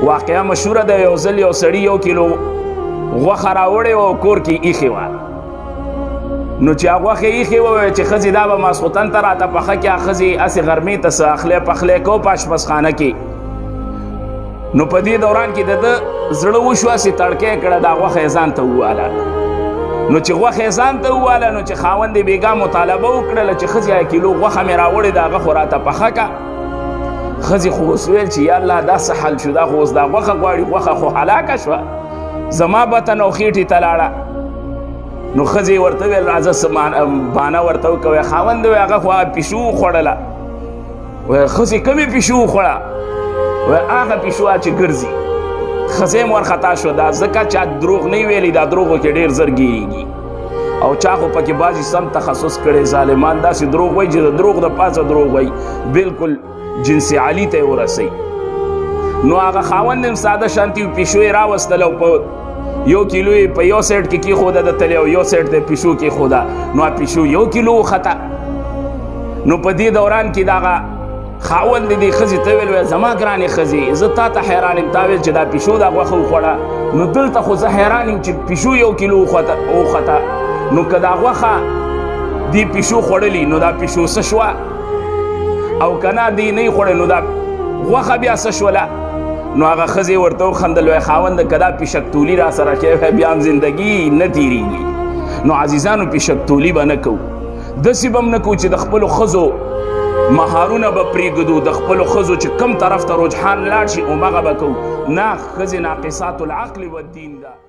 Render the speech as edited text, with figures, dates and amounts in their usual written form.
واقعه مشهوره ده، یو ځل یو سړي 1 کیلو غوښه راوړې وه او کور کې ایښې وه. نو چې هغه غوښه ایښې وه چې ښځې دا به ماسخوتن ته راته پخه کړي، هغه ښځې هسې غرمې ته څه اخلی پخلی کو په اشپزخانه کې. نو په دې دوران کې د ده زړه وشو، هسې تړکې یې کړه، دا غوښه یې ځان ته وواله. نو چې غوښه یې ځان ته وواله نو چې خاوند یې بېګا مطالبه وکړله چې ښځې 1 کیلو غوښه مې راوړې ده، هغه خو راته پخه کړه. ښځې خو اوس ویل چې یا الله دا څه حل شو، دا خو اوس دا غوښه غواړي، غوښه خو هلاکه شوه، زما بطن او خېټې ته لاړه. نو ښځې ورته ویل راځه څه بانه ورته وکوئ. خاوند وی هغه خو پیشو وخوړله. وی ښځې کومې پیشو وخوړه؟ وی هغه پیشو چې ګرځي. ښځې هم ورخطا شوه، دا ځکه چا دروغ نه ویلي، دا دروغو کې ډېر زر ګیرېږي، او چا خو پکې بعضې سم تخصص کړی، ظالمان داسې دروغ وایي چې د دروغ د پاسه دروغ وایي، بلکل جنس عالی ته یې ورسوي. نو هغه خاوند هم ساده شانتي پیشو یې راوستله او په 1 کیلو یې په یو سایډ کې کېښوده د تلې او یو سایډ ته پیشو کېښوده. نو پیشو 1 کیلو وخته. نو په دې دوران کې دغه خاوند دې ښځې ته ویل زما ګرانې ښځې زه تا ته حیران یم، تا ویل چې دا پیشو دا غوښه وخوړه، نو دلته خو زه حیران یم چې پیشو 1 کیلو وخته. نو که دا غوښه دې پیشو خوړلي نو دا پیشو څه شوه، او که نه دې نه یې خوړې نو دا غوښه بیا څه شوله. نو هغه ښځې ورته وخندل، وایي خاونده که دا پیشکتولي را سره کوې بیا هم زندګي نه تېرېږي. نو عزیزانو پیشکتولي به نه کوو، داسې به هم نه کوو چې د خپلو ښځو مهارونه به پرېږدو، د خپلو ښځو چې کم طرف ته رجحان لاړ شي همغه به کوو. نه، ښځې ناقصات العقل والدین ده.